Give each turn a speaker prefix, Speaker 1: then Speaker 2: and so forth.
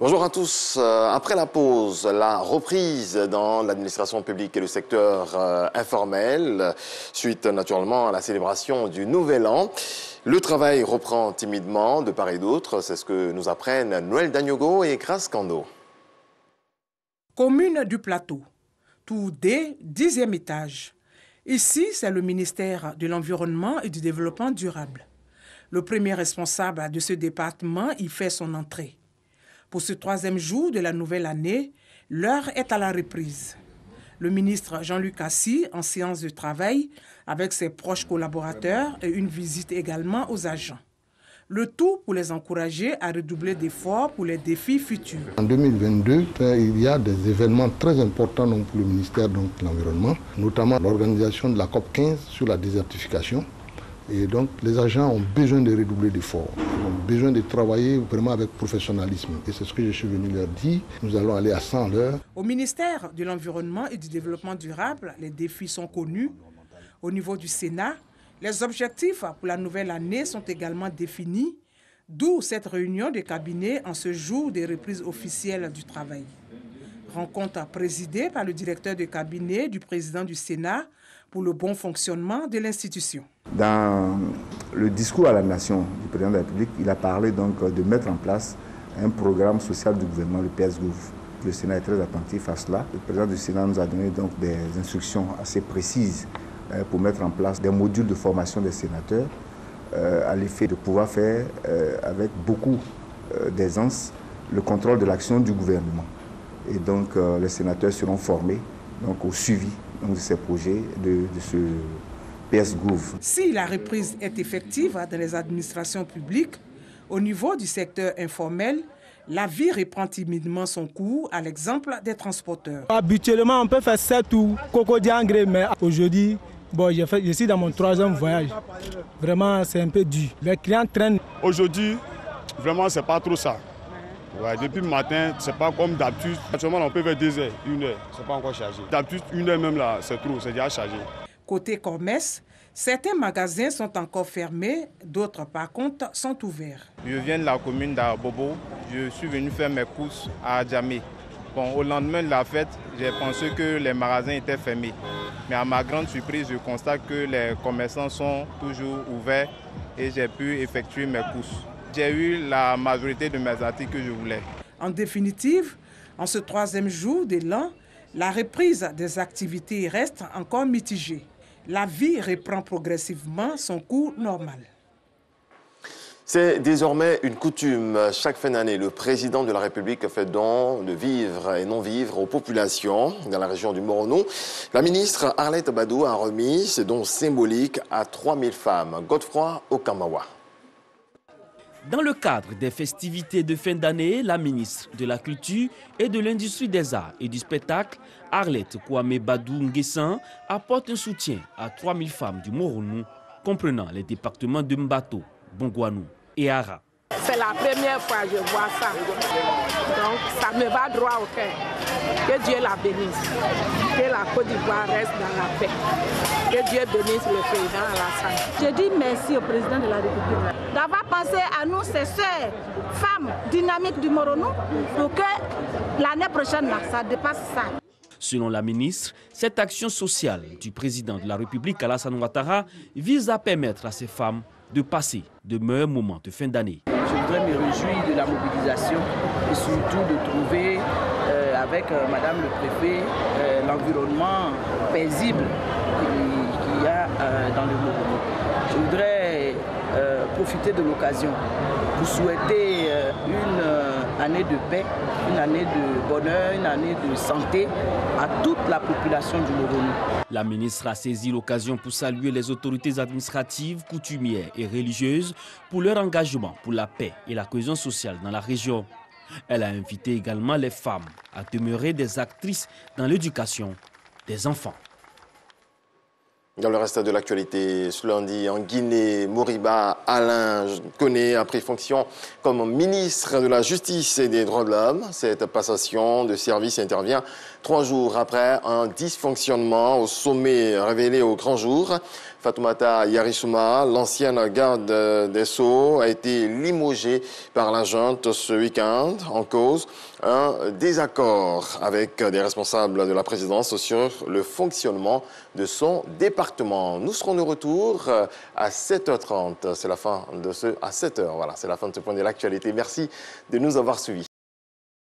Speaker 1: Bonjour à tous. Après la pause, la reprise dans l'administration publique et le secteur informel, suite naturellement à la célébration du Nouvel An. Le travail reprend timidement de part et d'autre. C'est ce que nous apprennent Noël Dagnogo et Grace Kando.
Speaker 2: Commune du Plateau, tout dès 10e étage. Ici, c'est le ministère de l'Environnement et du Développement durable. Le premier responsable de ce département y fait son entrée. Pour ce 3e jour de la nouvelle année, l'heure est à la reprise. Le ministre Jean-Luc Assy, en séance de travail, avec ses proches collaborateurs et une visite également aux agents. Le tout pour les encourager à redoubler d'efforts pour les défis futurs.
Speaker 3: En 2022, il y a des événements très importants pour le ministère de l'Environnement, notamment l'organisation de la COP 15 sur la désertification. Et donc, les agents ont besoin de redoubler d'efforts. Ils ont besoin de travailler vraiment avec professionnalisme. Et c'est ce que je suis venu leur dire. Nous allons aller à 100 à l'heure.
Speaker 2: Au ministère de l'Environnement et du Développement durable, les défis sont connus. Au niveau du Sénat, les objectifs pour la nouvelle année sont également définis, d'où cette réunion de cabinet en ce jour des reprises officielles du travail. Rencontre présidée par le directeur de cabinet du président du Sénat pour le bon fonctionnement de l'institution.
Speaker 4: Dans le discours à la nation du président de la République, il a parlé donc de mettre en place un programme social du gouvernement, le PSGouv. Le Sénat est très attentif à cela. Le président du Sénat nous a donné donc des instructions assez précises pour mettre en place des modules de formation des sénateurs à l'effet de pouvoir faire avec beaucoup d'aisance le contrôle de l'action du gouvernement. Et donc les sénateurs seront formés donc, au suivi de ces projets, de ce PSGouv.
Speaker 2: Si la reprise est effective dans les administrations publiques, au niveau du secteur informel, la vie reprend timidement son cours, à l'exemple des transporteurs.
Speaker 5: Habituellement, on peut faire 7 ou Cocodiangré, mais aujourd'hui, je suis dans mon 3e voyage. Vraiment, c'est un peu dur. Les clients traînent.
Speaker 6: Aujourd'hui, vraiment, c'est pas trop ça. Ouais, depuis le matin, c'est pas comme d'habitude. Actuellement, on peut faire 2 heures, 1 heure, c'est pas encore chargé. D'habitude, 1 heure même là, c'est trop, c'est déjà chargé. Côté
Speaker 2: commerce, certains magasins sont encore fermés, d'autres par contre sont ouverts.
Speaker 7: Je viens de la commune d'Abobo, je suis venu faire mes courses à Adjamé. Bon, au lendemain de la fête, j'ai pensé que les magasins étaient fermés. Mais à ma grande surprise, je constate que les commerçants sont toujours ouverts et j'ai pu effectuer mes courses. J'ai eu la majorité de mes articles que je voulais.
Speaker 2: En définitive, en ce 3e jour de l'an, la reprise des activités reste encore mitigée. La vie reprend progressivement son cours normal.
Speaker 1: C'est désormais une coutume. Chaque fin d'année, le président de la République fait don de vivres et non-vivres aux populations dans la région du Moronou. La ministre Arlette Badou a remis ce don symbolique à 3000 femmes. Godefroy Okamawa.
Speaker 8: Dans le cadre des festivités de fin d'année, la ministre de la Culture et de l'Industrie des Arts et du Spectacle, Arlette Kwame Badou Nguessan, apporte un soutien à 3000 femmes du Moronou, comprenant les départements de Mbato, Bongouanou et Ara.
Speaker 9: C'est la première fois que je vois ça. Donc ça me va droit au cœur. Que Dieu la bénisse. Que la Côte d'Ivoire reste dans la paix. Que Dieu bénisse le président Alassane.
Speaker 10: Je dis merci au président de la République d'avoir pensé à nous, ces sœurs, femmes dynamiques du Moronou, pour que l'année prochaine, ça dépasse ça.
Speaker 8: Selon la ministre, cette action sociale du président de la République Alassane Ouattara vise à permettre à ces femmes de passer de meilleurs moments de fin d'année.
Speaker 11: Je voudrais me réjouir de la mobilisation et surtout de trouver avec Madame le Préfet l'environnement paisible qu'il y a dans le Moronou. Je voudrais profiter de l'occasion pour souhaiter une année de paix, une année de bonheur, une année de santé à toute la population du Moronou.
Speaker 8: La ministre a saisi l'occasion pour saluer les autorités administratives, coutumières et religieuses pour leur engagement pour la paix et la cohésion sociale dans la région. Elle a invité également les femmes à demeurer des actrices dans l'éducation des enfants.
Speaker 1: Dans le reste de l'actualité, ce lundi, en Guinée, Moriba Alain Koné a pris fonction comme ministre de la Justice et des Droits de l'Homme. Cette passation de service intervient 3 jours après un dysfonctionnement au sommet révélé au grand jour. Fatoumata Yarissouma, l'ancienne garde des Sceaux, a été limogée par la junte ce week-end en cause un désaccord avec des responsables de la présidence sur le fonctionnement de son département. Nous serons de retour à 7h30. C'est la fin de ce... à 7h, voilà, c'est la fin de ce point de l'actualité. Merci de nous avoir suivis.